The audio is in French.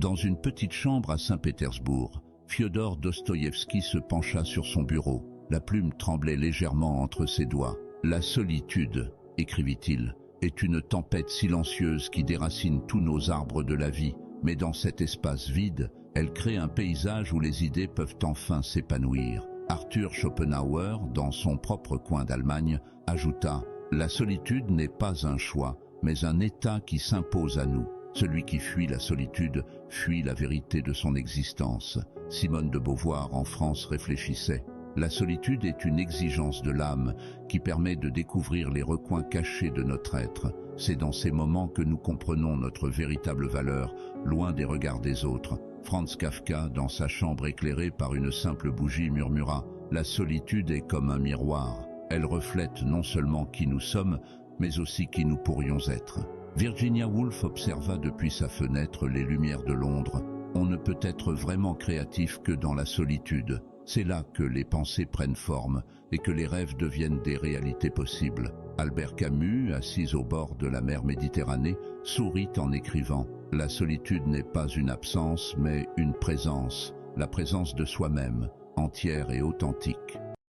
Dans une petite chambre à Saint-Pétersbourg, Fiodor Dostoïevski se pencha sur son bureau. La plume tremblait légèrement entre ses doigts. « La solitude, écrivit-il, est une tempête silencieuse qui déracine tous nos arbres de la vie, mais dans cet espace vide, elle crée un paysage où les idées peuvent enfin s'épanouir. » Arthur Schopenhauer, dans son propre coin d'Allemagne, ajouta « La solitude n'est pas un choix, mais un état qui s'impose à nous. Celui qui fuit la solitude fuit la vérité de son existence. » Simone de Beauvoir en France réfléchissait. La solitude est une exigence de l'âme qui permet de découvrir les recoins cachés de notre être. C'est dans ces moments que nous comprenons notre véritable valeur, loin des regards des autres. Franz Kafka, dans sa chambre éclairée par une simple bougie, murmura « La solitude est comme un miroir. Elle reflète non seulement qui nous sommes, mais aussi qui nous pourrions être. » Virginia Woolf observa depuis sa fenêtre les lumières de Londres. On ne peut être vraiment créatif que dans la solitude. C'est là que les pensées prennent forme et que les rêves deviennent des réalités possibles. Albert Camus, assis au bord de la mer Méditerranée, sourit en écrivant « La solitude n'est pas une absence, mais une présence, la présence de soi-même, entière et authentique. »